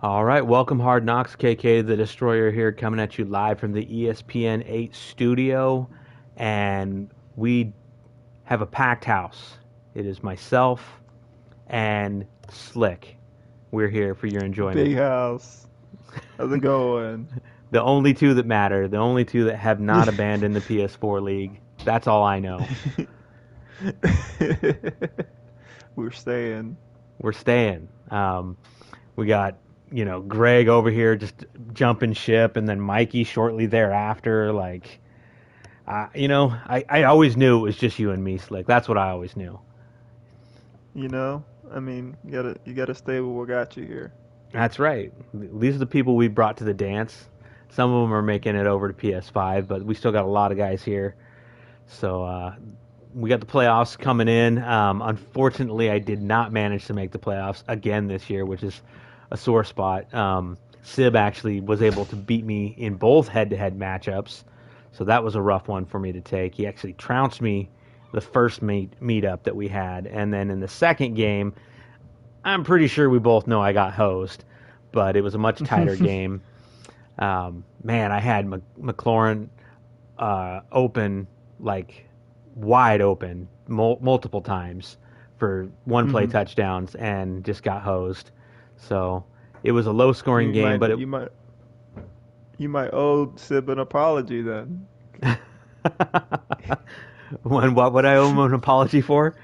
All right, welcome Hard Knocks, KK the Destroyer here, coming at you live from the ESPN 8 studio, and we have a packed house. It is myself and Slick. We're here for your enjoyment. Big house. How's it going? The only two that matter, the only two that have not abandoned the PS4 league. That's all I know. We're staying. We're staying. We got Greg over here just jumping ship, and then Mikey shortly thereafter. I always knew it was just you and me, Slick. That's what I always knew. You gotta stay with what got you here. That's right. These are the people we brought to the dance. Some of them are making it over to PS5, but we still got a lot of guys here. So we got the playoffs coming in. Unfortunately, I did not manage to make the playoffs again this year, which is a sore spot. Sib actually was able to beat me in both head-to-head matchups, so that was a rough one for me to take. He actually trounced me the first meetup that we had, and then in the second game, I'm pretty sure we both know I got hosed, but it was a much tighter game. Man, I had McLaurin open, like wide open multiple times for one play hmm touchdowns and just got hosed. So it was a low scoring You game, might but you might you might owe Sib an apology then. it. What would I owe him an apology for?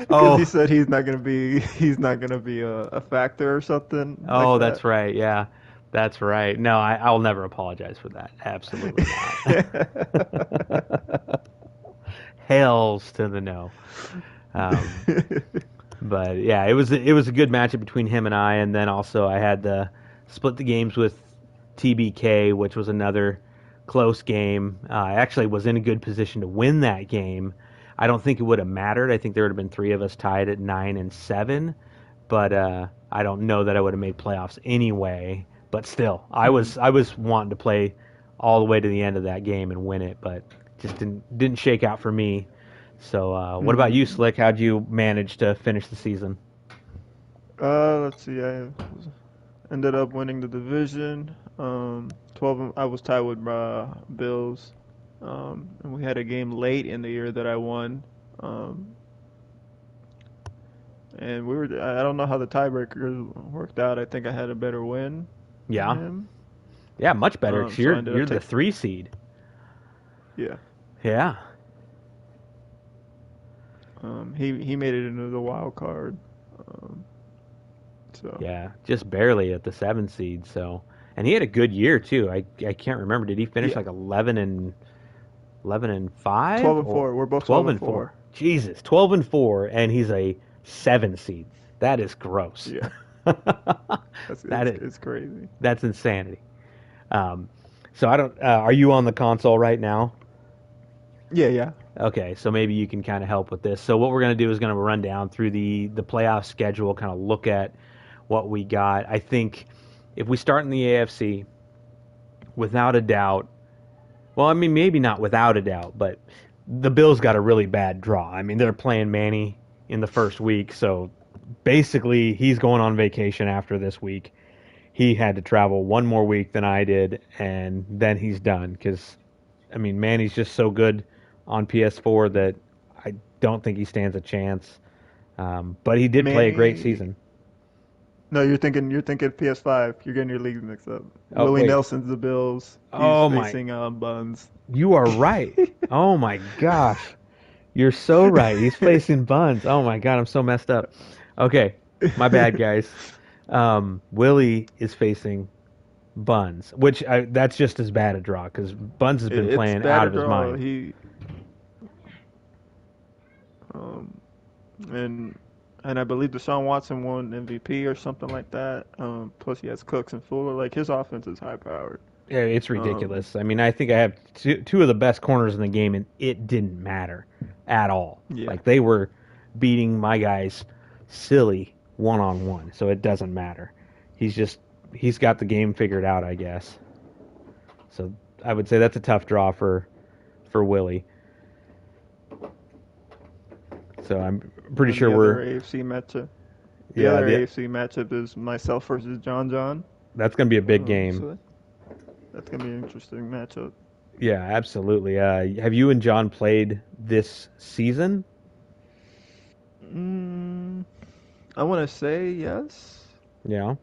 Because he Oh, said he's not gonna be a factor or something like oh, that. that's right. Yeah, that's right. No, I'll never apologize for that. Absolutely not. Hails to the no. Um, But yeah, it was a good matchup between him and I, and then also I had to split the games with TBK, which was another close game. I actually was in a good position to win that game. I don't think it would have mattered. I think there would have been three of us tied at 9-7, but I don't know that I would have made playoffs anyway. But still, I Mhm. was I was wanting to play all the way to the end of that game and win it, but just didn't shake out for me. So, what about you, Mhm. Slick? How'd you manage to finish the season? Let's see. I ended up winning the division. 12. I was tied with Bills. And we had a game late in the year that I won. Um, and we were. I don't know how the tiebreaker worked out. I think I had a better win than Yeah, him. yeah, much better because So I you're ended you're up the taking. 3 seed. Yeah. Yeah, He made it into the wild card. Um, so yeah, just barely at the 7 seed. So, and he had a good year too. I can't remember. Did he finish yeah, like 11-5 12 and or 4. We're both 12 twelve and and four? 4. Jesus, 12-4, and he's a 7 seed. That is gross. Yeah. That's that it's is it's crazy. that's insanity. Um, so I don't. Are you on the console right now? Yeah, yeah. Okay, so maybe you can kind of help with this. So what we're going to do is going to run down through the playoff schedule, kind of look at what we got. I think if we start in the AFC, without a doubt, well, I mean maybe not without a doubt, but the Bills got a really bad draw. I mean they're playing Manny in the first week, so basically he's going on vacation after this week. He had to travel one more week than I did, and then he's done because I mean, Manny's just so good on PS4 that I don't think he stands a chance. But he did play a great Manny. season. No, you're thinking PS5. You're getting your leagues mixed up. Oh Willie wait. Nelson's the Bills. He's Oh my. facing Buns. You are right. Oh my gosh. You're so right. He's facing Buns. Oh my god, I'm so messed up. Okay, my bad, guys. Willie is facing Buns, which that's just as bad a draw because Buns has been It's playing bad out to of his draw. mind. Um and and I believe Deshaun Watson won MVP or something like that. Plus he has Cooks and Fuller. Like his offense is high powered. Yeah, it's Um, ridiculous. I mean, I think I have two of the best corners in the game, and it didn't matter at all. yeah. Like they were beating my guys silly 1-on-1, so it doesn't matter. He's got the game figured out, I guess. So I would say that's a tough draw for Willie. So I'm And pretty then sure the other we're AFC matchup. The yeah other the AFC matchup is myself versus John John. That's going to be a big game. So that's gonna be an interesting matchup. Yeah, absolutely. Have you and John played this season? Mm, I want to say yes. Yeah.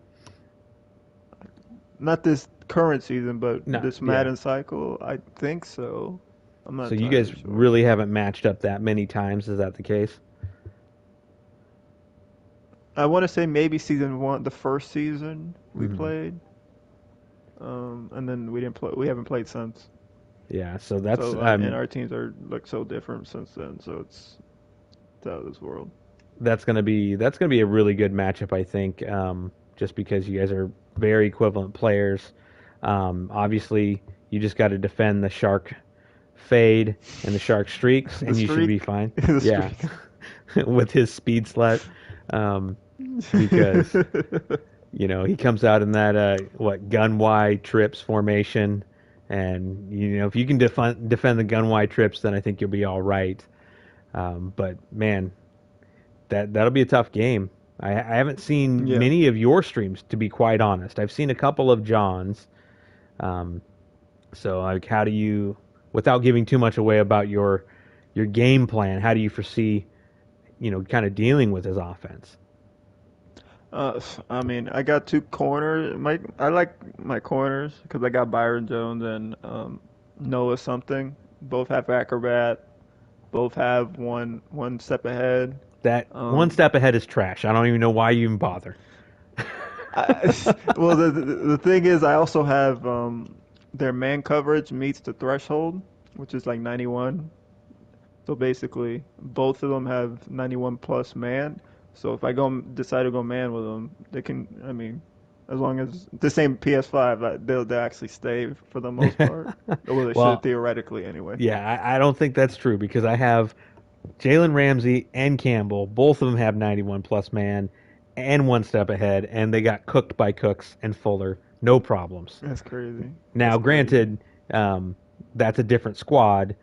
Not this current season, but No. this Yeah. Madden cycle. I think so. I'm not So you entirely guys sure. really haven't matched up that many times. Is that the case? I want to say maybe season one, the first season we Hmm. played, and then we didn't play. We haven't played since. Yeah. So that's So and our teams are like so different since then. So it's out of this world. that's gonna be a really good matchup, I think. Just because you guys are very equivalent players. Obviously, you just got to defend the shark fade and the shark streaks, The and you should be streak, fine. the Yeah, streak. with his speed slut, um, because he comes out in that gun wide trips formation, and if you can defend the gun wide trips, then I think you'll be all right. But man, that'll be a tough game. I haven't seen Yeah. many of your streams, to be quite honest. I've seen a couple of John's. Um, so like, how do you, without giving too much away about your game plan, how do you foresee kind of dealing with his offense? I mean, I got two corners. I like my corners because I got Byron Jones and Noah something. Both have acrobat. Both have one step ahead. That one Um, step ahead is trash. I don't even know why you even bother. I, well, the thing is, I also have their man coverage meets the threshold, which is like 91. So basically, both of them have 91 plus man. So if I decide to go man with them, they can. I mean, as long as the same PS5, they'll actually stay for the most part. Well, they should Well, theoretically anyway. yeah, I don't think that's true because I have Jalen Ramsey and Campbell. Both of them have 91 plus man and one step ahead, and they got cooked by Cooks and Fuller. No problems. That's crazy. Now, That's crazy. granted, that's a different squad,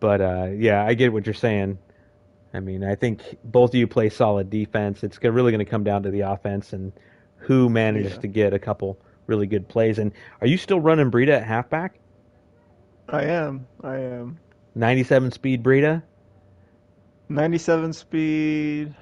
but yeah, I get what you're saying. I mean, I think both of you play solid defense. It's really going to come down to the offense and who manages Yeah, to get a couple really good plays. And are you still running Breida at halfback? I am. I am. 97 speed Breida? 97 speed,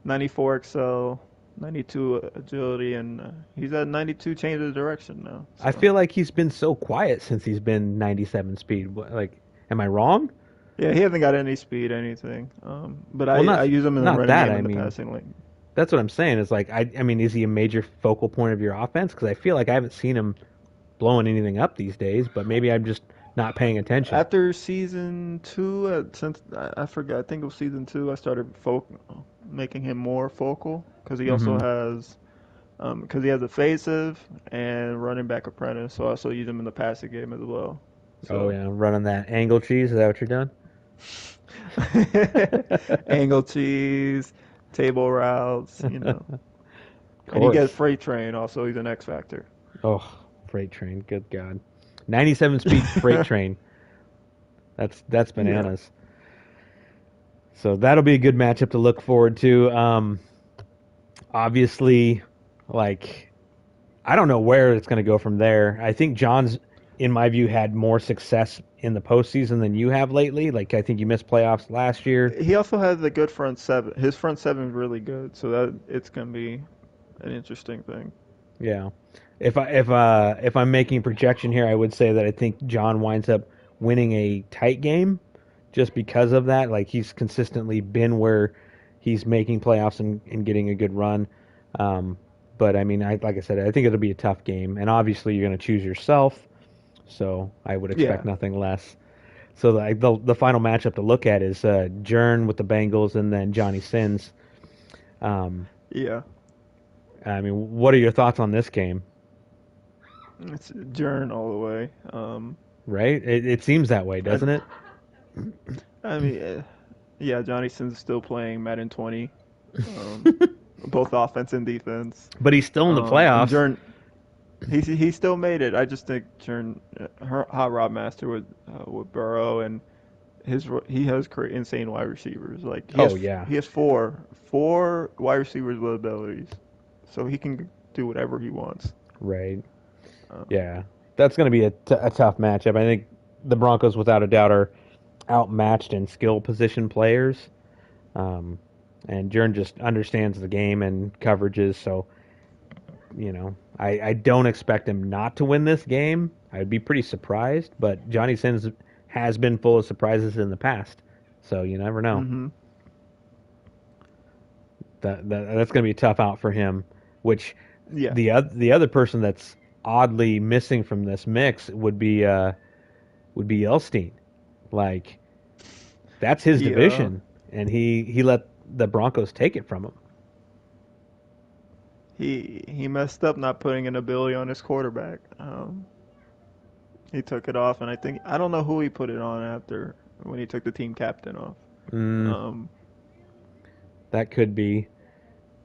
94 excel, 92 agility, and he's at 92 change of direction now. I So feel like he's been so quiet since he's been 97 speed. Like, am I wrong? yeah, he hasn't got any speed, anything. But Well, I use him in the not running that. game I and the mean, passing lane. that's what I'm saying. Is like, I mean, is he a major focal point of your offense? Because I feel like I haven't seen him blowing anything up these days. But maybe I'm just not paying attention. After season two, since I forgot, I think it was season two, I started making him more focal because he also Hmm. has because he has evasive and running back apprentice. So I also use him in the passing game as well. Oh So yeah, running that angle cheese. Is that what you're doing? angle cheese, table routes. Of And he gets course. freight train also. He's an X factor. Oh, freight train. Good God. 97 speed freight train. That's Yeah. bananas. So that'll be a good matchup to look forward to. Obviously, like I don't know where it's going to go from there. I think John's, in my view, had more success in the postseason than you have lately. Like I think you missed playoffs last year. He also has a good front seven. His front seven is really good, so that it's gonna be an interesting thing. Yeah. If I'm making a projection here, I would say that I think John winds up winning a tight game just because of that. Like he's consistently been where he's making playoffs and getting a good run. Um, but I mean, like I said, I think it'll be a tough game, and obviously you're going to choose yourself. So I would expect Yeah, nothing less. So the final matchup to look at is Jern with the Bengals and then Johnny Sins. Um, yeah. I mean, what are your thoughts on this game? It's Jern all the way. Right? It seems that way, I, doesn't it? I mean, yeah. Johnny Sins still playing Madden 20. Um, both offense and defense. But he's still in the And playoffs. Jern, he still made it. I just think Jern, her hot rod master with Burrow and he has insane wide receivers. Like Oh yeah, he has four wide receivers with abilities, so he can. do whatever he wants. Right. Um, Yeah. That's going to be a tough matchup. I think the Broncos, without a doubt, are outmatched in skill position players. Um, and Jern just understands the game and coverages. So, I don't expect him not to win this game. I'd be pretty surprised, but Johnny Sins has been full of surprises in the past. So you never know. hmm That's going to be a tough out for him. Which Yeah, the other person that's oddly missing from this mix would be Elstein. Like that's his he division, and he let the Broncos take it from him. he messed up not putting an ability on his quarterback. He took it off, and I don't know who he put it on after when he took the team captain off. Mm, Um, that could be.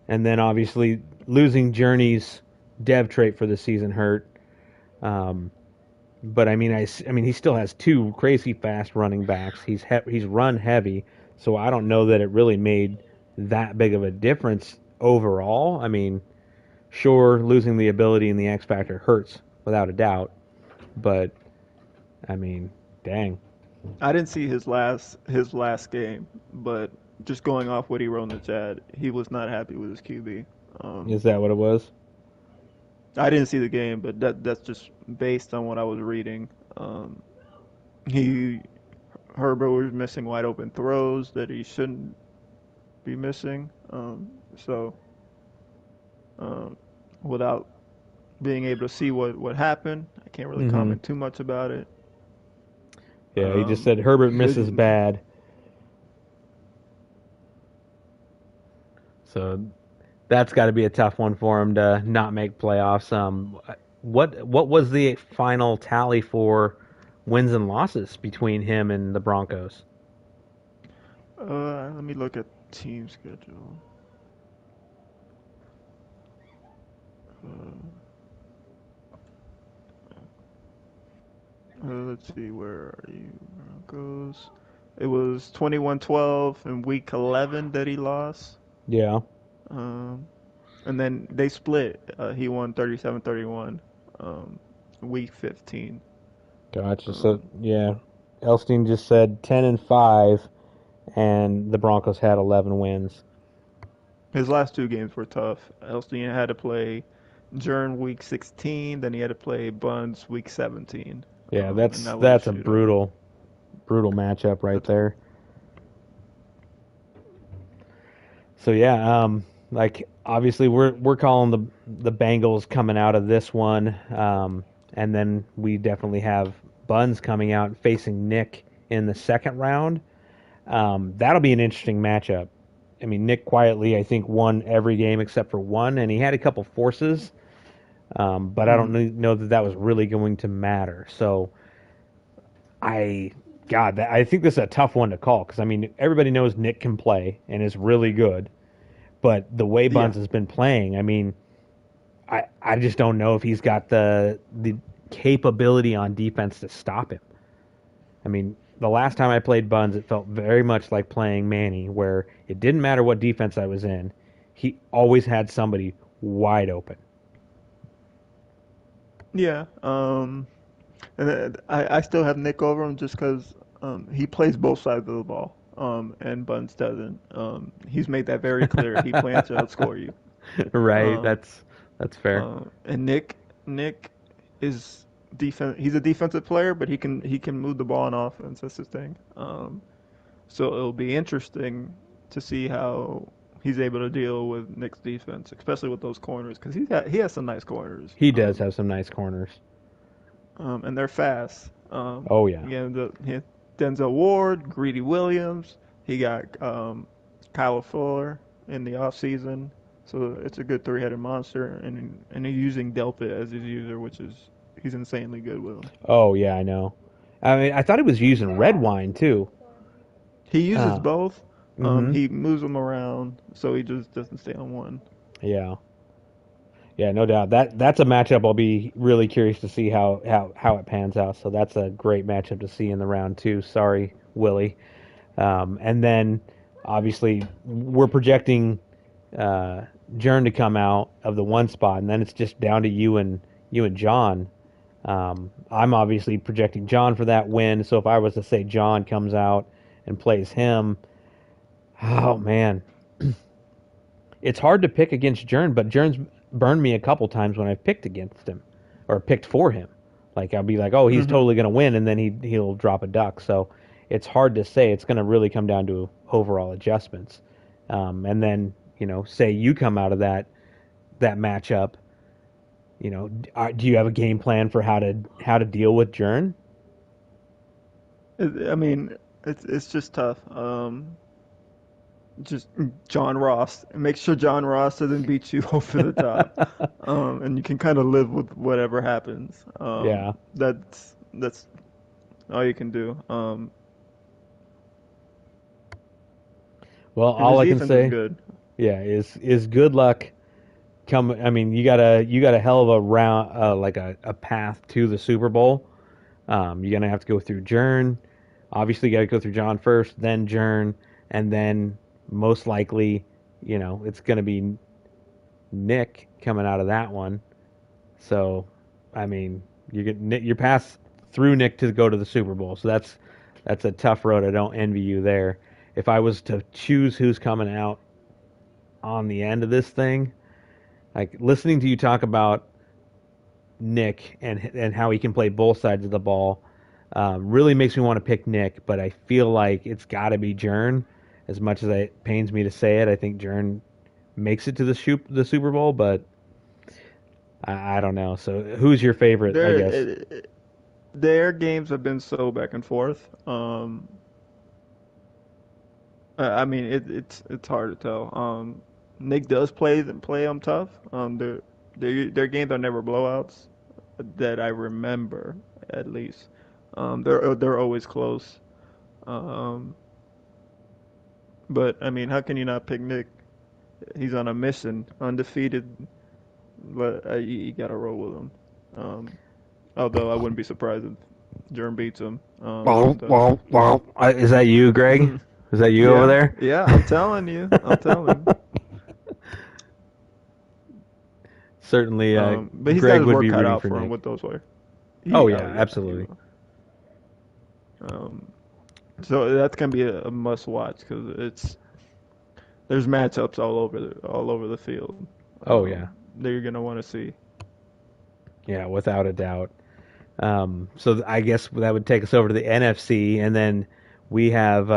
And then obviously losing Journey's dev trait for the season hurt. Um, but I mean, he still has two crazy fast running backs. He's run heavy, so I don't know that it really made that big of a difference overall. I mean, sure, losing the ability and the X factor hurts without a doubt, but I mean, dang, I didn't see his last game, but just going off what he wrote in the chat, he was not happy with his QB. is that what it was? I didn't see the game, but that's just based on what I was reading. Um, he Herbert was missing wide open throws that he shouldn't be missing. So um, without being able to see what happened, I can't really Mm-hmm. comment too much about it. Yeah, he just said Herbert His misses bad. So that's got to be a tough one for him to not make playoffs. What was the final tally for wins and losses between him and the Broncos? let me look at team schedule. Uh, let's see, where are you, Broncos? It was 21-12 in week 11 that he lost. Yeah, Um, and then they split. He won 37-31, week 15. gotcha. So Um, yeah, Elstein just said 10-5, and the Broncos had 11 wins. his last two games were tough. Elston had to play Jern week 16, then he had to play Buns week 17. Yeah, And that was a that's a shootout. brutal matchup right That's there. So yeah, like obviously we're calling the Bengals coming out of this one, and then we definitely have Buns coming out facing Nick in the second round. That'll be an interesting matchup. I mean, Nick quietly I think won every game except for one, and he had a couple forces, but I don't mm, know that that was really going to matter. So I. I think this is a tough one to call because I mean everybody knows Nick can play and is really good, but the way yeah, Buns has been playing, I mean, I just don't know if he's got the capability on defense to stop him. I mean, the last time I played Buns, it felt very much like playing Manny, where it didn't matter what defense I was in, he always had somebody wide open. yeah. And I still have Nick over him just because he plays both sides of the ball. And Buns doesn't. He's made that very clear. He plans to outscore you. Right? Um, That's fair. and Nick is defense. He's a defensive player, but he can move the ball on offense. That's his thing. So it'll be interesting to see how he's able to deal with Nick's defense, especially with those corners, because he has some nice corners. He does have some nice corners. And they're fast. Oh yeah. Again, he had Denzel Ward, Greedy Williams. He got Kyle Fuller in the offseason. So it's a good three-headed monster, and he's using Delpit as his user, which is he's insanely good with him. Oh yeah, I know. I mean, I thought he was using red wine too. He uses Uh, both. mm-hmm. He moves them around, so he just doesn't stay on one. Yeah. Yeah, no doubt. That's a matchup I'll be really curious to see how it pans out. So that's a great matchup to see in the round two. Sorry, Willie. And then obviously we're projecting uh, Jern to come out of the one spot, and then it's just down to you and John. I'm obviously projecting John for that win. So if I was to say John comes out and plays him, oh man, it's hard to pick against Jern, but Jern's burned me a couple times when I've picked against him or picked for him. Like I'll be like, oh, he's Hmm. totally going to win, and then he'll drop a duck. So it's hard to say. It's going to really come down to overall adjustments. And then say you come out of that matchup. Do you have a game plan for how to deal with Jern? I mean, it's just tough. Just John Ross. Make sure John Ross doesn't beat you over the top, and you can kind of live with whatever happens. Yeah. That's all you can do. Well, Because all his I can defense is say, good. yeah, is good luck. Come, I mean, you got a hell of a round, like a path to the Super Bowl. You're gonna have to go through Jern. Obviously, you got to go through John first, then Jern, and then most likely, it's gonna be Nick coming out of that one. So, I mean, you're past through Nick to go to the Super Bowl. So that's a tough road. I don't envy you there. If I was to choose who's coming out on the end of this thing, like listening to you talk about Nick and how he can play both sides of the ball, really makes me want to pick Nick. But I feel like it's got to be Jern. As much as it pains me to say it, I think Jern makes it to the Super Bowl, but I don't know. So who's your favorite? I guess. Their their games have been so back and forth. I mean, it's hard to tell. Nick does play them tough. Their games are never blowouts that I remember, at least. They're always close. Um, but I mean, how can you not pick Nick? He's on a mission, undefeated. But you gotta roll with him. Um, Although I wouldn't be surprised if Jerm beats him Well, sometimes. well, well. Is that you, Greg? Is that you over Yeah, there? yeah, I'm telling you, I'm telling. Certainly, But he's got Greg his would work be cut rooting out for for him Nick. with those way. Oh Oh yeah, yeah, he absolutely. will. Um, so that's gonna be a must watch because there's matchups all over the field. Oh yeah, That you're gonna want to see. yeah, without a doubt. So I guess that would take us over to the NFC, and then we have,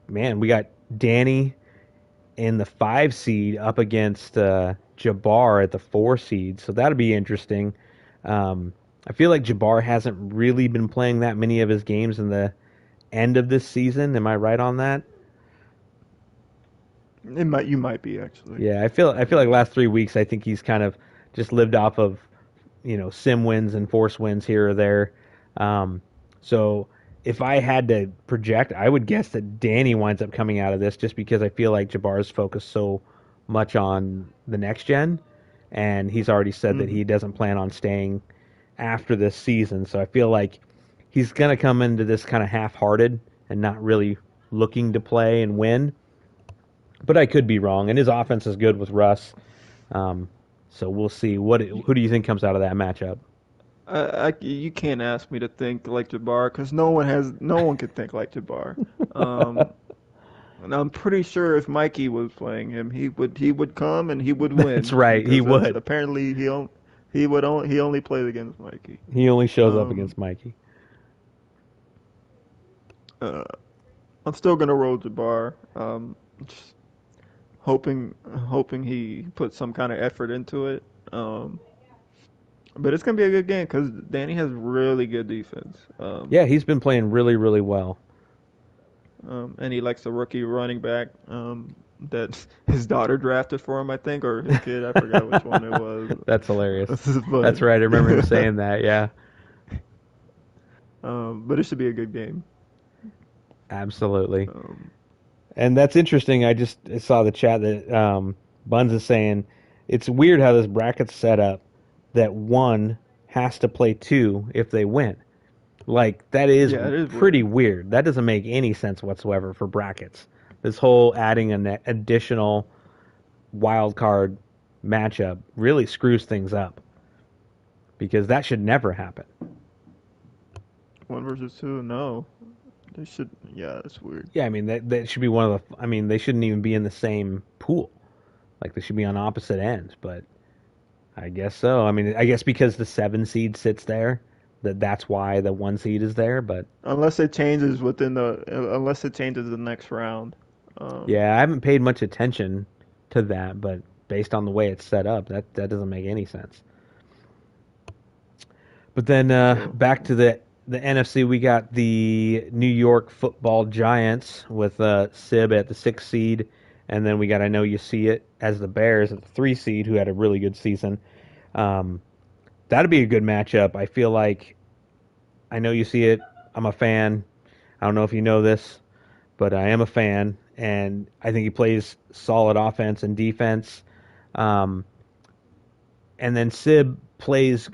man, we got Danny in the 5 seed up against Jabbar at the 4 seed. So that'll be interesting. I feel like Jabbar hasn't really been playing that many of his games in the end of this season. Am I right on that? You might be actually. Yeah, I feel like last 3 weeks I think he's kind of just lived off of sim wins and force wins here or there. Um, so if I had to project, I would guess that Danny winds up coming out of this just because I feel like Jabbar's focused so much on the next gen, and he's already said that Hmm. he doesn't plan on staying after this season. So I feel like he's gonna come into this kind of half-hearted and not really looking to play and win. But I could be wrong, and his offense is good with Russ. Um, so we'll see. Who do you think comes out of that matchup? You can't ask me to think like Jabbar because no one could think like Jabbar. And I'm pretty sure if Mikey was playing him, he would come and he would That's win right. He because that's would. apparently he only plays against Mikey. He only shows up Um, against Mikey. uh, I'm still gonna roll Jabbar. Just hoping he puts some kind of effort into it. Um, but it's gonna be a good game because Danny has really good defense. Yeah, he's been playing really, really well. And he likes the rookie running back that his daughter drafted for him, I think, or his kid. I forgot which one it was. That's hilarious. But That's right. I remember him saying that. Yeah, but it should be a good game. absolutely. Um, And that's interesting. I just saw the chat that Buns is saying it's weird how this bracket's set up that one has to play two if they win. Like that is yeah, it is pretty weird. weird. That doesn't make any sense whatsoever for brackets. This whole adding an additional wild card matchup really screws things up because that should never happen. One versus two? No, they should. Yeah, that's weird. Yeah, I mean that should be one of the. I mean they shouldn't even be in the same pool. Like they should be on opposite ends. But I guess so. I mean I guess because the 7 seed sits there, that's why the 1 seed is there. But Unless it changes within unless it changes the next round. Um, yeah, I haven't paid much attention to that. But based on the way it's set up, that doesn't make any sense. But then so back to the NFC, we got the New York Football Giants with Sib at the 6 seed, and then we got I know you see it as the Bears at the 3 seed, who had a really good season. Um, that'd be a good matchup. I feel like I know you see it. I'm a fan. I don't know if you know this, but I am a fan, and I think he plays solid offense and defense. Um, and then Sib's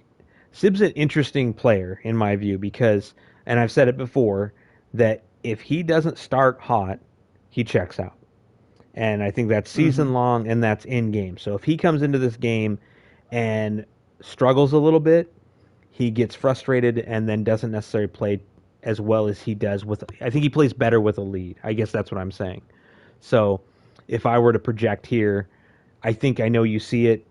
an interesting player in my view because, and I've said it before, that if he doesn't start hot, he checks out. And I think that's hmm season long and that's in game. So if he comes into this game and struggles a little bit, he gets frustrated and then doesn't necessarily play as well as he does with. I think he plays better with a lead. I guess that's what I'm saying. So if I were to project here, I think I know you see it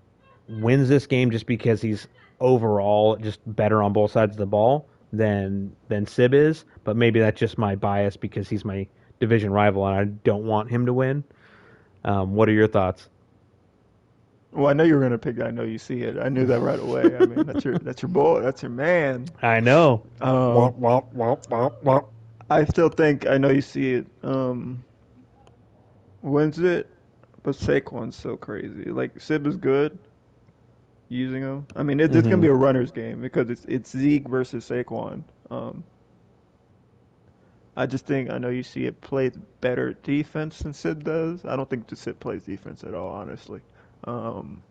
wins this game just because he's overall just better on both sides of the ball than Sib is. But maybe that's just my bias because he's my division rival and I don't want him to win. What are your thoughts? Well, I know you were gonna pick. I know you see it. I knew that right away. I mean, that's your boy. That's your man. I know. Um, Womp, womp, womp, womp, womp. I still think I know you see it. Wins it, but Saquon's so crazy. Like Sib is good using him. I mean, it's gonna Mm-hmm. be a runner's game because it's Zeke versus Saquon. I just think I know you see it plays better defense than Sid does. I don't think the Sid plays defense at all, honestly. Um,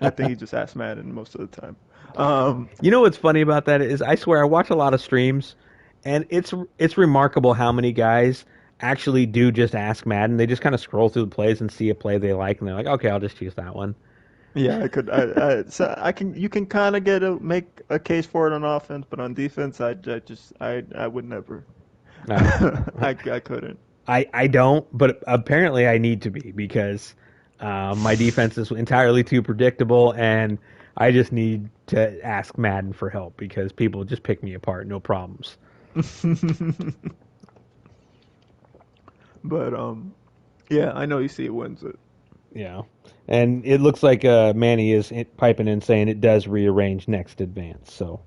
I think he just asks Madden most of the time. Um, You know what's funny about that is I swear I watch a lot of streams, and it's remarkable how many guys actually do just ask Madden. They just kind of scroll through the plays and see a play they like, and they're like, okay, I'll just choose that one. yeah, I could. So I can. You can kind of make a case for it on offense, but on defense, I would never. Uh, I couldn't. I don't, but apparently I need to be because my defense is entirely too predictable, and I just need to ask Madden for help because people just pick me apart, no problems. But yeah, I know you see it wins it. Yeah, and it looks like Manny is piping in saying it does rearrange next advance. So,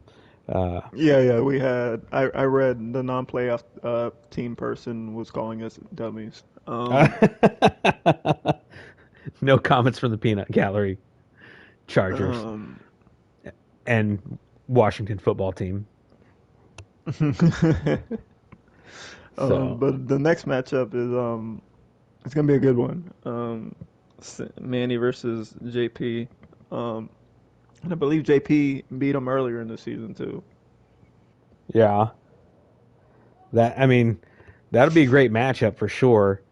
uh, Yeah, we had. I read the non-playoff team person was calling us dummies. no comments from the peanut gallery. Chargers Um, and Washington football team. So but the next matchup is it's gonna be a good one. Manny versus JP. Um, and I believe JP beat him earlier in the season too. yeah, that I mean that'll be a great matchup for sure.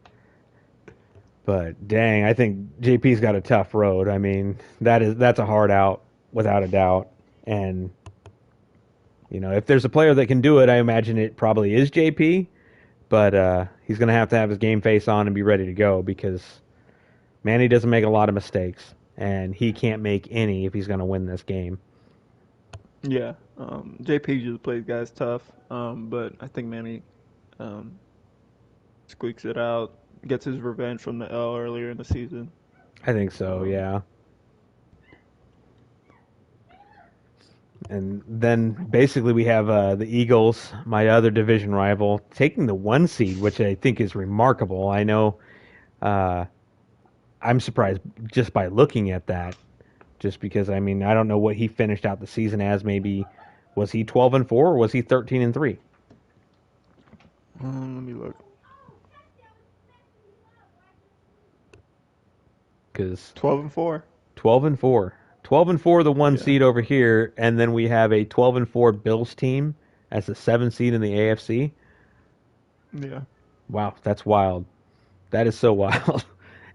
But dang, I think JP's got a tough road. I mean that's a hard out without a doubt. And if there's a player that can do it, I imagine it probably is JP. But he's going to have his game face on and be ready to go because Manny doesn't make a lot of mistakes, and he can't make any if he's going to win this game. Yeah. JP just plays guys tough. But I think Manny um squeaks it out, gets his revenge from the L earlier in the season. I think so, Um, yeah. And then basically we have the Eagles, my other division rival, taking the 1 seed, which I think is remarkable. I know uh, I'm surprised just by looking at that, just because I mean I don't know what he finished out the season as. Maybe was he 12-4 or was he 13-3? let me look. Because 12-4. 12-4, 12-4, the one Yeah. seed over here, and then we have a 12-4 Bills team as the 7 seed in the AFC. Yeah. Wow, that's wild. That is so wild.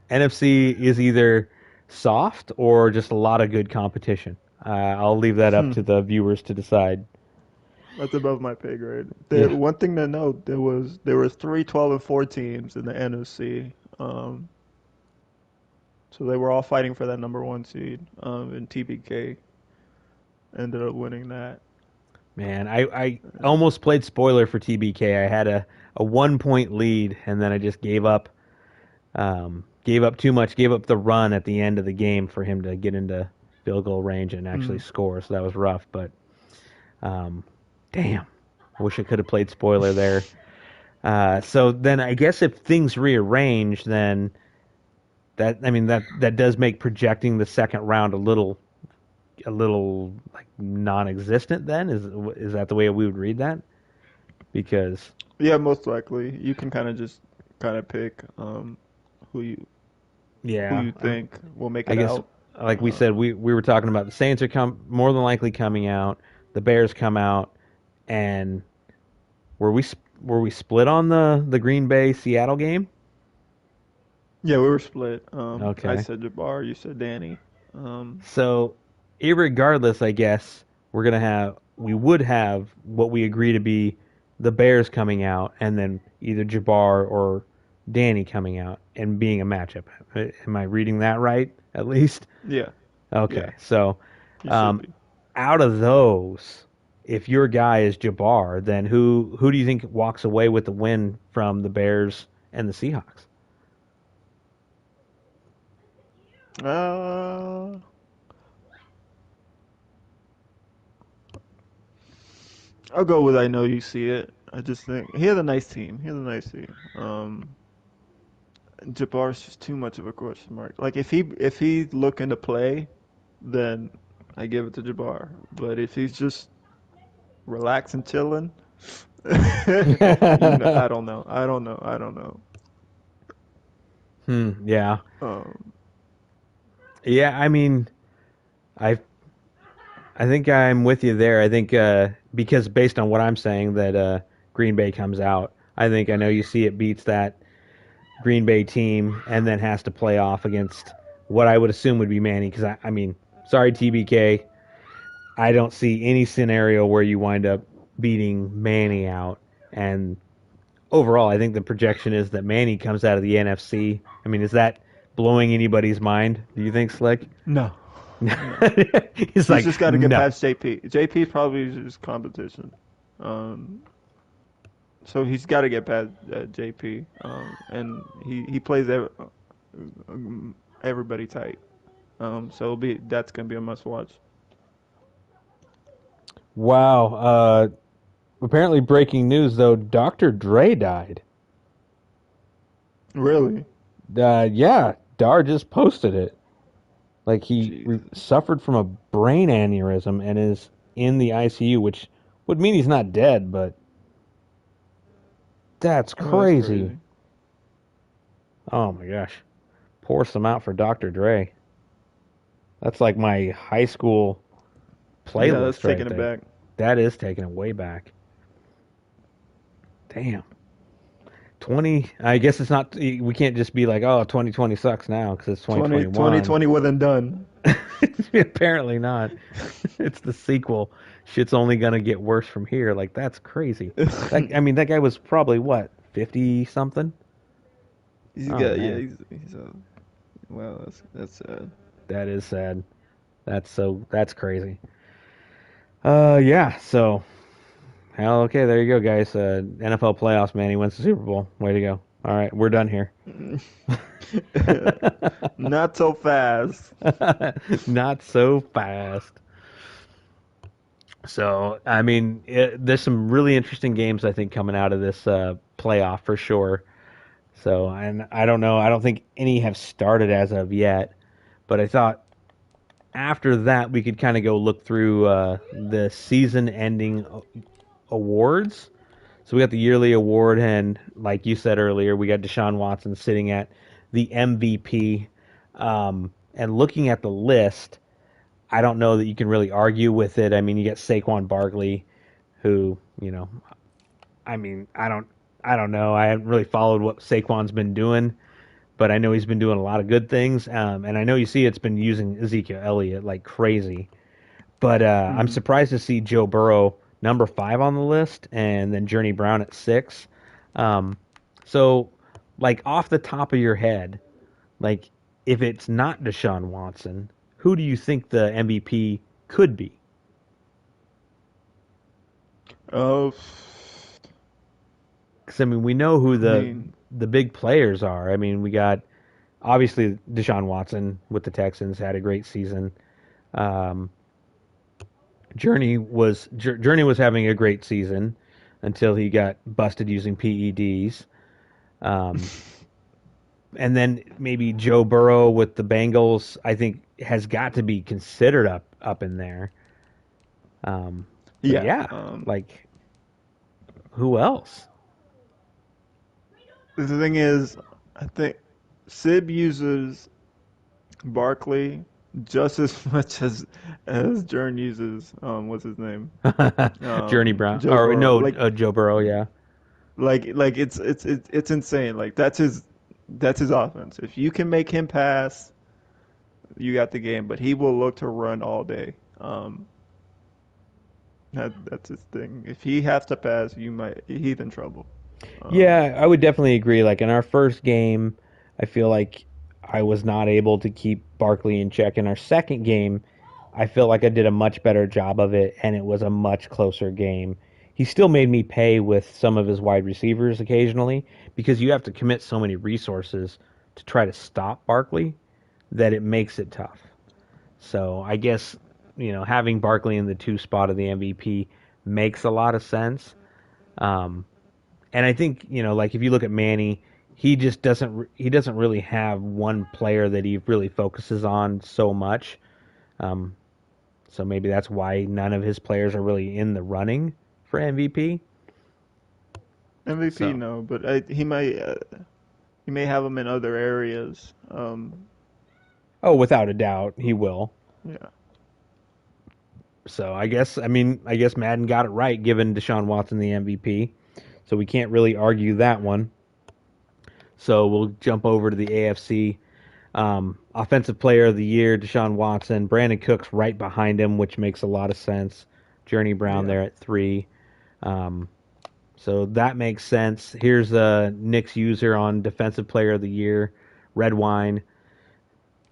NFC is either soft or just a lot of good competition. I'll leave that up to the viewers to decide. That's above my pay grade. Yeah, One thing to note, there were three 12-4 teams in the NFC. So they were all fighting for that number one seed. And TBK ended up winning that. man, I almost played spoiler for TBK. I had a 1 point lead, and then I just gave up too much, gave up the run at the end of the game for him to get into field goal range and actually Mm. score. So that was rough, but um, damn, I wish I could have played spoiler there. So then I guess if things rearrange, then that does make projecting the second round a little like non-existent. Then is that the way we would read that? Because Yeah, most likely. You can kind of just kind of pick who you who yeah, you think will make I it guess out. like we Uh, said, we were talking about the Saints are more than likely coming out. The Bears come out, and were we were we split on the Green Bay Seattle game? yeah, we were split. I Okay. said Jabbar, you said Danny. So, irregardless, I guess we would have what we agree to be the Bears coming out, and then either Jabbar or Danny coming out and being a matchup. Am I reading that right? At least. Yeah, yeah, Okay. So, you should um, be. out of those, if your guy is Jabbar, then who do you think walks away with the win from the Bears and the Seahawks? Uh, I'll go with I know you see it. I just think he has a nice team. He has a nice team. Jabbar's just too much of a question mark. Like if he's looking to play, then I give it to Jabbar. But if he's just relaxing, chilling, I don't know. I don't know. I don't know. Yeah. Um, Yeah, I mean, I I think I'm with you there. I think because based on what I'm saying that Green Bay comes out, I think I know you see it beats that Green Bay team and then has to play off against what I would assume would be Manny because I mean, sorry TBK, I don't see any scenario where you wind up beating Manny out. And overall, I think the projection is that Manny comes out of the NFC. I mean, is that blowing anybody's mind? Do you think, Slick? no, no. He's He's like, just got to get no. past JP. JP probably is just competition. Um, so he's got to get past JP. And he plays everybody tight. So that's gonna be a must watch. Wow. Apparently, breaking news though, Dr. Dre died. Really? Yeah, Dar just posted it. Like Jesus. suffered from a brain aneurysm and is in the ICU, which would mean he's not dead, but that's Oh, that's crazy. crazy. Oh my gosh. Pour some out for Dr. Dre. That's like my high school Yeah, that's playlist right taking it there. back. That is taking it way back. Damn. 20, I guess it's not, we can't just be like, oh, 2020 sucks now because it's 20 2021. 20 wasn't done. Apparently not. It's the sequel. Shit's only gonna get worse from here. Like that's crazy. I mean, that guy was probably what 50 something. He's Oh got yeah. man, He's well. That's sad. that is sad. That's crazy. Yeah. So hell, okay, there you go, guys. NFL playoffs, man. He wins the Super Bowl. Way to go. All right, we're done here. Not so fast. Not so fast. So, I mean, there's some really interesting games I think coming out of this playoff for sure. So, and I don't know, I don't think any have started as of yet, but I thought after that we could kind of go look through the season-ending awards. So we got the yearly award, and like you said earlier, we got Deshaun Watson sitting at the MVP. And looking at the list, I don't know that you can really argue with it. I mean, you got Saquon Barkley, who I mean, I don't know. I haven't really followed what Saquon's been doing, but I know he's been doing a lot of good things. And I know you see it's been using Ezekiel Elliott like crazy. But I'm Hmm. surprised to see Joe Burrow number 5 on the list, and then Journey Brown at 6. Um, so, like off the top of your head, like if it's not Deshaun Watson, who do you think the MVP could be? Oh, Because I mean, we know who I mean, the big players are. I mean, we got obviously Deshaun Watson with the Texans had a great season. Um, Journey was having a great season until he got busted using PEDs. Um, and then maybe Joe Burrow with the Bengals, I think has got to be considered up in there. But yeah. yeah, like who else? The thing is, I think Sib uses Barkley just as much as Jern uses what's his name? Journey Brown Joe or Burrow. no Joe Burrow, yeah. Like it's insane. Like that's his offense. If you can make him pass, you got the game. But he will look to run all day. That's his thing. If he has to pass, he's in trouble. Um, Yeah, I would definitely agree. Like in our first game, I feel like I was not able to keep Barkley in check. In our second game, I feel like I did a much better job of it, and it was a much closer game. He still made me pay with some of his wide receivers occasionally because you have to commit so many resources to try to stop Barkley that it makes it tough. So I guess having Barkley in the 2 spot of the MVP makes a lot of sense. Um, and I think like if you look at Manny, he doesn't really have one player that he really focuses on so much. Um, so maybe that's why none of his players are really in the running for MVP. MVP So, no, but he may have him in other areas. oh, without a doubt, he will. Yeah. So I guess Madden got it right, giving Deshaun Watson the MVP. So we can't really argue that one. So we'll jump over to the AFC. Offensive Player of the Year, Deshaun Watson. Brandon Cooks right behind him, which makes a lot of sense. Journey Brown Yeah. there at 3. Um, so that makes sense. Here's Nick's user on Defensive Player of the Year, Red Wine.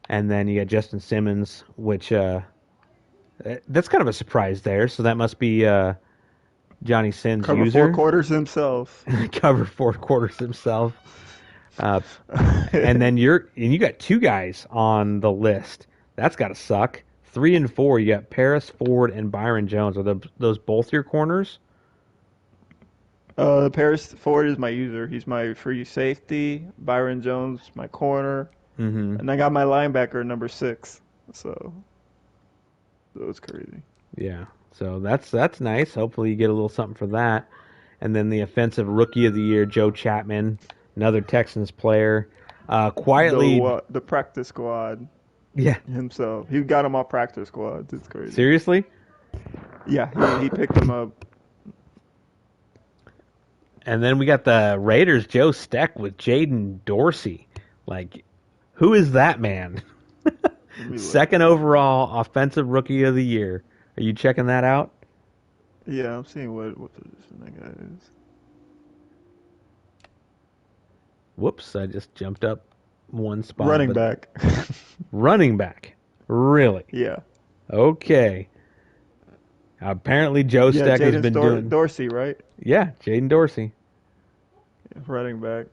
And then you got Justin Simmons, which that's kind of a surprise there. So that must be Johnny Sin's Cover four user. quarters himself. Cover 4 quarters himself. Uh, and then you got 2 guys on the list. That's got to suck. 3 and 4, you got Paris Ford and Byron Jones. Are those both your corners? Paris Ford is my user. He's my free safety. Byron Jones, my corner, Mm-hmm. and I got my linebacker number 6. So that was crazy. Yeah. So that's nice. Hopefully you get a little something for that. And then the offensive rookie of the year, Joe Chapman, another Texans player. Quietly, The practice squad yeah. himself. He got him off practice squads. It's crazy. Seriously. Yeah, he picked him up. And then we got the Raiders, Joe Steck with Jaden Dorsey. Like, who is that man? Let me look Second him up. overall offensive rookie of the year. Are you checking that out? Yeah, I'm seeing what position that guy is. Whoops, I just jumped up one spot, Running but back. running back. Really? Yeah. Okay. Apparently Joe Yeah, Steck has Jaden been doing Dorsey, right? yeah, Jaden Dorsey. Yeah, running back.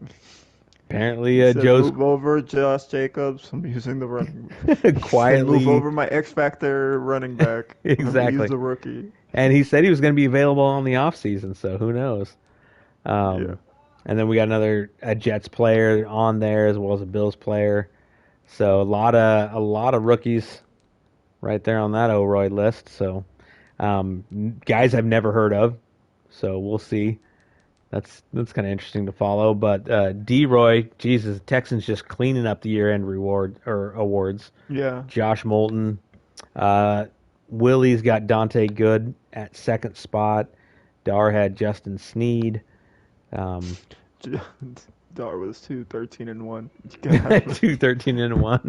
Apparently He said, Joe's "Move over, Josh Jacobs. I'm using the running." And move quietly over my X Factor running back. I'm gonna use exactly. the rookie. And he said he was going to be available on the off season, so who knows? Yeah. Um, and then we got another a Jets player on there as well as a Bills player. So a lot of rookies right there on that O'Roy list. So guys I've never heard of. So we'll see. That's kind of interesting to follow. But D Roy, Jesus, Texans just cleaning up the year end reward or awards. Yeah. Josh Moulton, uh, Willie's got Dante Good at second spot. Dar had Justin Sneed. Um, Dar was 2-13-1. You got 2-13-1.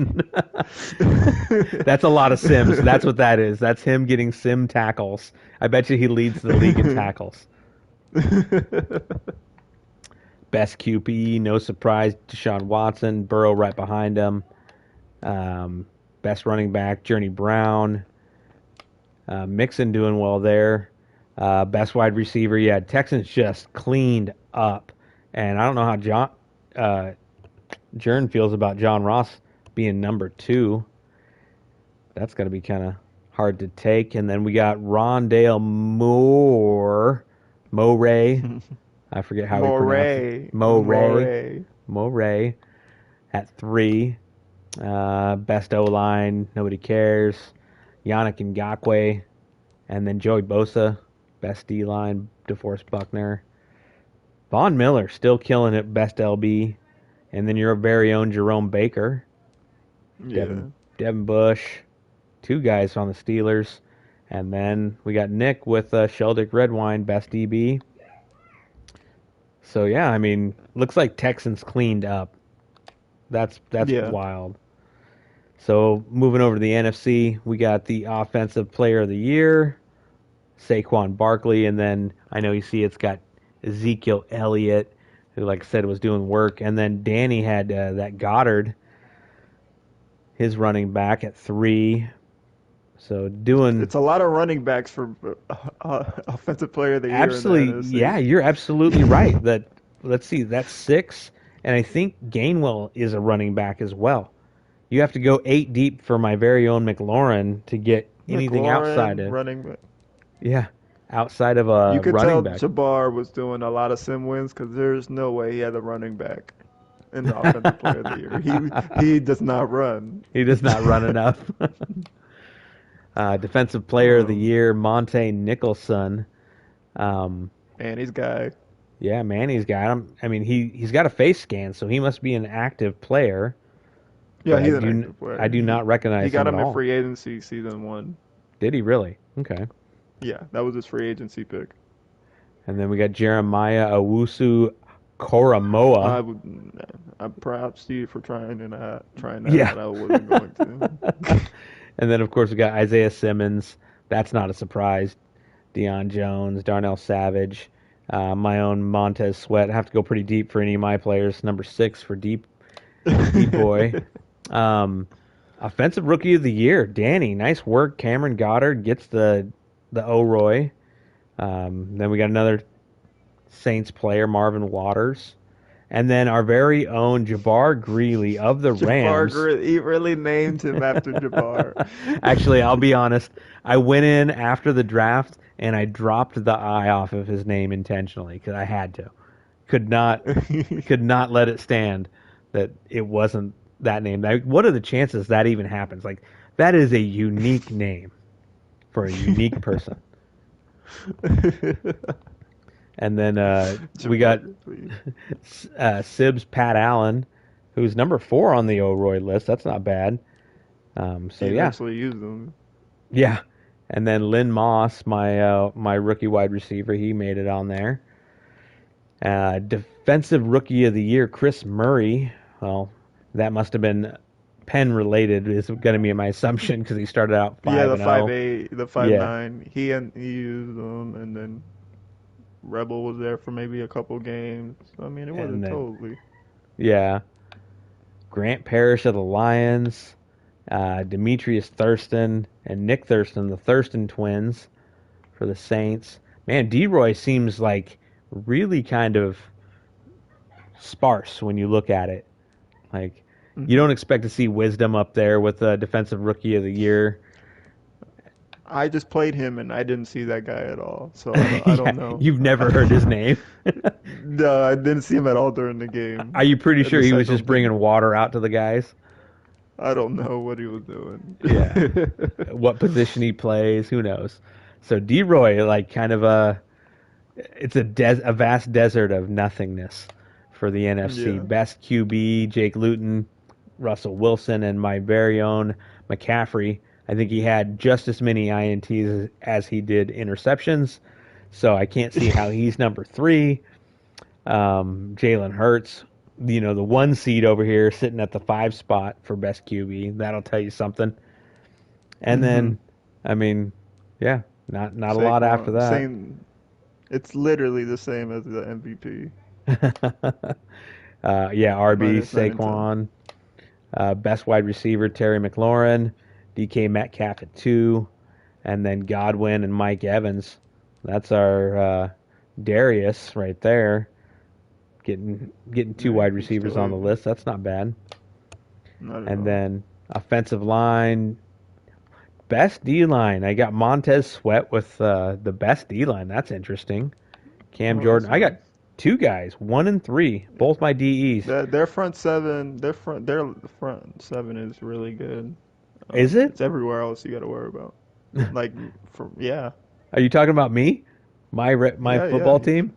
him. That's a lot of sims. That's what that is. That's him getting sim tackles. I bet you he leads the league in tackles. Best QP, no surprise, Deshaun Watson. Burrow right behind him. Um, Best running back, Journey Brown. Mixon doing well there. Best wide receiver, yeah. Texans just cleaned up, and I don't know how uh, Jern feels about John Ross being number 2. That's got to be kind of hard to take. And then we got Rondale Moray. I forget how he pronounced it. Moray. Moray. Moray. Moray at 3. Best O line, nobody cares. Yannick Ngakoue, and then Joey Bosa, best D line, DeForest Buckner. Von Miller still killing it, best LB, and then your very own Jerome Baker, Yeah. Devin Bush, 2 guys on the Steelers, and then we got Nick with Sheldick Redwine, best DB. So yeah, I mean, looks like Texans cleaned up. That's Yeah. wild. So moving over to the NFC, we got the Offensive Player of the Year, Saquon Barkley, and then I know you see it's got Ezekiel Elliott, who, like I said, was doing work, and then Danny had that Goddard, his running back at 3. So doing It's a lot of running backs for offensive player of the year in the absolutely, NFC. yeah, you're absolutely right. That let's see, that's 6, and I think Gainwell is a running back as well. You have to go 8 deep for my very own McLaurin to get anything outside McLaurin of running back. yeah, outside of You a could running tell back. Jabbar was doing a lot of sim wins because there's no way he had a running back in the offensive player of the year. He does not run. He does not run enough. Defensive Player of the Um, Year, Monte Nicholson. Um, and he's guy. yeah, Manny's got him. I mean, he's got a face scan, so he must be an active player. Yeah, But he's an active player. I do not He recognize him got at him in all. free agency season 1. Did he really? Okay. Yeah, that was his free agency pick. And then we got Jeremiah Owusu Koromoa. I would, I'm proud to you for trying that, Yeah. but I wasn't going to. And then, of course, we got Isaiah Simmons. That's not a surprise. Deion Jones, Darnell Savage, my own Montez Sweat. I have to go pretty deep for any of my players. Number 6 for deep boy. Offensive Rookie of the Year, Danny. Nice work. Cameron Goddard gets the Roy. Then we got another Saints player, Marvin Waters. And then our very own Jabbar Greeley of the Jabbar Rams. Grit, he really named him after Jabbar. Actually, I'll be honest. I went in after the draft and I dropped the I off of his name intentionally because I had to. Could not let it stand that it wasn't that name. Like, what are the chances that even happens? Like, that is a unique name for a unique person. And then we got Sibs Pat Allen, who's number 4 on the O'Roy list. That's not bad. So He yeah, actually used them. yeah. And then Lynn Moss, my rookie wide receiver, he made it on there. Defensive Rookie of the Year, Chris Murray. Well, that must have been Penn related. Is going to be my assumption because he started out 5 Yeah, the and 0. 5'8", the Yeah. 5'9". He used them, and then Rebel was there for maybe a couple games. I mean, it And wasn't then totally. yeah, Grant Parrish of the Lions, Demetrius Thurston, and Nick Thurston, the Thurston twins for the Saints. Man, D-Roy seems like really kind of sparse when you look at it. Like, you don't expect to see Wisdom up there with the Defensive Rookie of the Year. I just played him, and I didn't see that guy at all, so I Yeah, don't know. you've never heard his name. No, I didn't see him at all during the game. Are you pretty At sure he least I was just don't think. bringing water out to the guys? I don't know what he was doing. Yeah. What position he plays, who knows? So D-Roy, like, kind of it's a vast desert of nothingness for the NFC. Yeah. Best QB, Jake Luton, Russell Wilson, and my very own McCaffrey. I think he had just as many INTs as he did interceptions, so I can't see how he's number 3. Jalen Hurts, the 1 seed over here sitting at the 5 spot for best QB. That'll tell you something. And Hmm. then, I mean, yeah, not a lot after Saquon, that. same. It's literally the same as the MVP, Yeah, RB minus 9 and 10. Saquon, best wide receiver Terry McLaurin, DK Metcalf at 2, and then Godwin and Mike Evans. That's our Darius right there, getting two Yeah, wide he's still receivers on the here. list. That's not bad. Not at And all. then offensive line, best D line. I got Montez Sweat with the best D line. That's interesting. Cam Oh, Jordan. that's I got nice. two guys, 1 and 3, both my DEs. Their front seven, their front seven is really good. Is it? It's everywhere else you got to worry about. Like, yeah, Are you talking about me? My yeah, football team?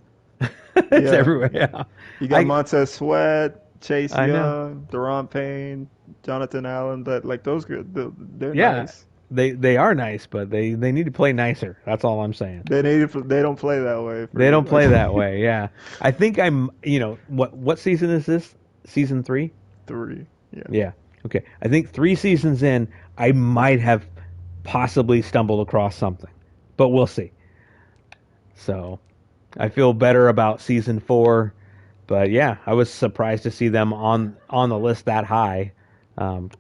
It's yeah. everywhere. Yeah. You got I Montez Sweat, Chase I know. Young, Deron Payne, Jonathan Allen. That like those good. They're Yeah. nice. They are nice, but they need to play nicer. That's all I'm saying. They don't play that way for They you. don't play Like that way. Yeah. I think what season is this? Season 3? three. Yeah. Yeah. Okay. I think 3 seasons in, I might have possibly stumbled across something, but we'll see. So I feel better about season 4, but yeah, I was surprised to see them on the list that high.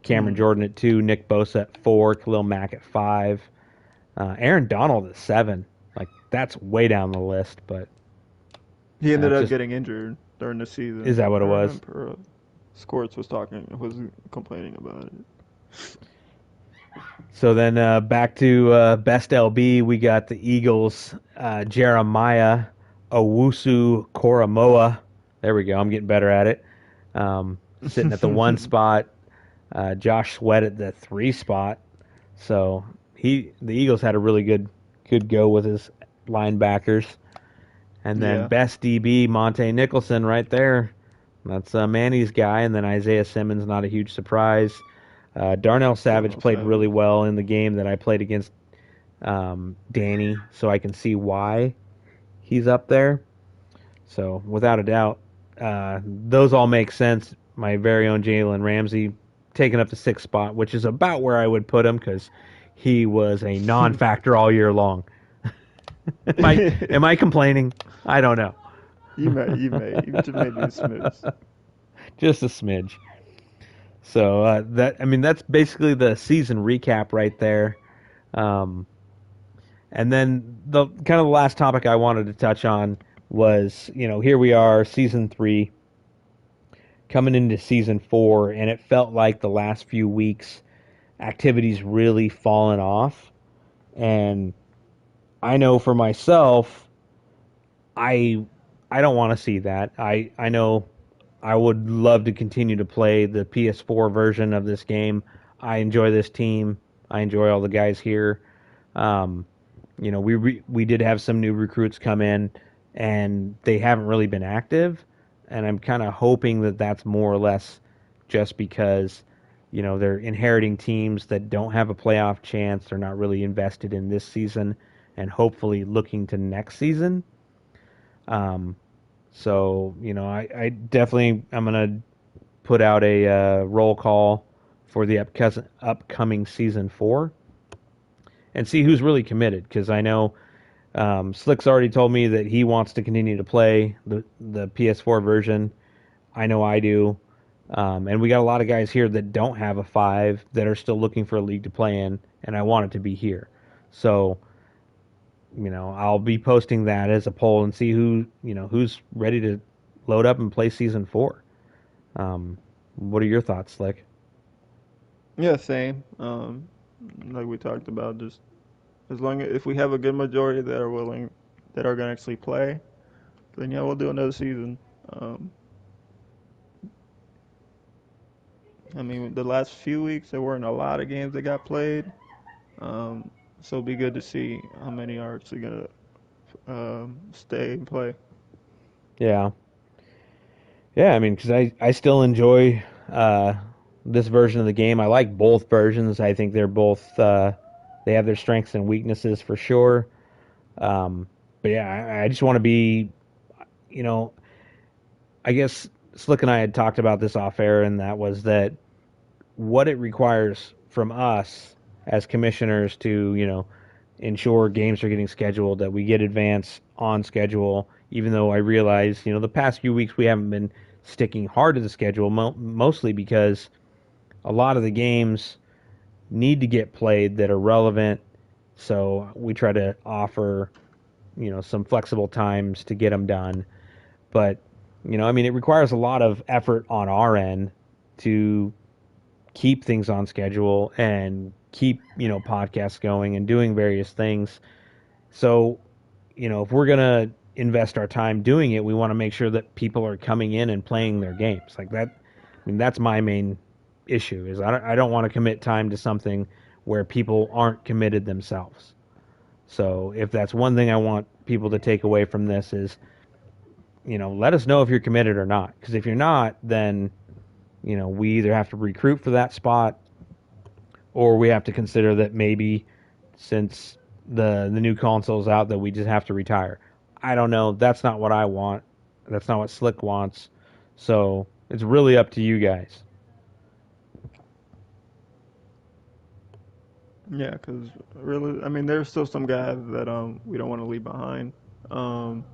Cameron Mm. Jordan at 2, Nick Bosa at 4, Khalil Mack at 5, Aaron Donald at 7. Like that's way down the list, but He ended up just getting injured during the is season. that what I it was? remember Scorts was complaining about it. So then back to best LB, we got the Eagles, Jeremiah Owusu Koromoa. There we go. I'm getting better at it. Sitting at the 1 spot. Josh Sweat at the 3 spot. So the Eagles had a really good go with his linebackers. And then Yeah, best DB, Monte Nicholson right there. That's Manny's guy. And then Isaiah Simmons, not a huge surprise. Darnell Savage Darnell played really Savage. well in the game that I played against Danny, so I can see why he's up there. So without a doubt, those all make sense. My very own Jalen Ramsey taking up the 6 spot, which is about where I would put him because he was a non-factor all year long. Am I complaining? I don't know. You just maybe a smidge. Just a smidge. So that's basically the season recap right there. Um, and then the kind of the last topic I wanted to touch on was, here we are, season 3, coming into season 4, and it felt like the last few weeks activities really fallen off. And I know for myself, I I don't want to see that. I know I would love to continue to play the PS4 version of this game. I enjoy this team. I enjoy all the guys here. Um, we did have some new recruits come in, and they haven't really been active. And I'm kind of hoping that that's more or less just because they're inheriting teams that don't have a playoff chance. They're not really invested in this season, and hopefully looking to next season. Um, so I definitely I'm gonna put out a roll call for the upcoming season 4 and see who's really committed because I know Slick's already told me that he wants to continue to play the PS4 version. I know I do. And we got a lot of guys here that don't have a 5 that are still looking for a league to play in, and I want it to be here. So, I'll be posting that as a poll and see who's ready to load up and play season 4. What are your thoughts, Slick? Yeah, same. Like we talked about, just as long as if we have a good majority that are willing, that are gonna actually play, then yeah, we'll do another season. Um, I mean, the last few weeks there weren't a lot of games that got played, um, so it'll be good to see how many are actually gonna stay and play. Yeah, yeah. I mean, because I still enjoy this version of the game. I like both versions. I think they're both they have their strengths and weaknesses for sure. Um, but yeah, I just want to be, you know, I guess Slick and I had talked about this off air, and that was that what it requires from us as commissioners to, ensure games are getting scheduled, that we get advance on schedule, even though I realize, the past few weeks we haven't been sticking hard to the schedule, mostly because a lot of the games need to get played that are relevant. So we try to offer, some flexible times to get them done. But, it requires a lot of effort on our end to keep things on schedule and keep, podcasts going and doing various things. So, if we're going to invest our time doing it, we want to make sure that people are coming in and playing their games. Like that, that's my main issue is I don't want to commit time to something where people aren't committed themselves. So if that's one thing I want people to take away from this is, let us know if you're committed or not. Because if you're not, then, we either have to recruit for that spot or we have to consider that maybe since the new console's out that we just have to retire. I don't know. That's not what I want. That's not what Slick wants. So it's really up to you guys. Yeah, because really, I mean, there's still some guys that we don't want to leave behind um,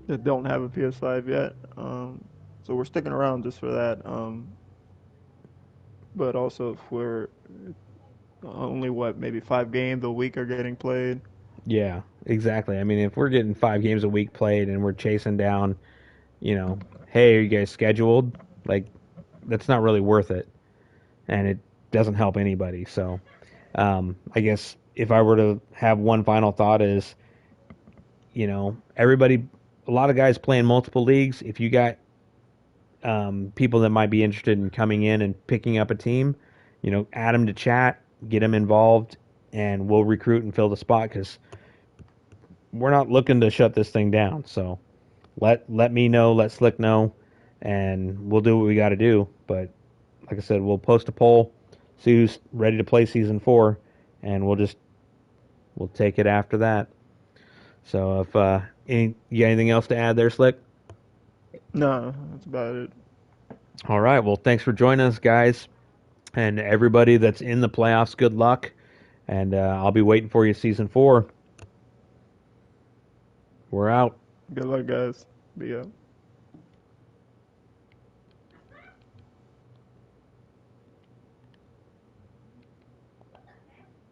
that don't have a PS5 yet. So we're sticking around just for that. But also, if we're only what maybe 5 games a week are getting played. Yeah, exactly. I mean, if we're getting 5 games a week played and we're chasing down, hey, are you guys scheduled? Like, that's not really worth it, and it doesn't help anybody. So, I guess if I were to have one final thought is, everybody, a lot of guys playing multiple leagues. If you got people that might be interested in coming in and picking up a team, add them to chat, get them involved, and we'll recruit and fill the spot because we're not looking to shut this thing down. So let me know, let Slick know, and we'll do what we got to do. But like I said, we'll post a poll, see who's ready to play season 4, and we'll take it after that. So if you got anything else to add there, Slick? No, that's about it. All right. Well, thanks for joining us, guys, and everybody that's in the playoffs. Good luck, and I'll be waiting for you season 4. We're out. Good luck, guys. Be up.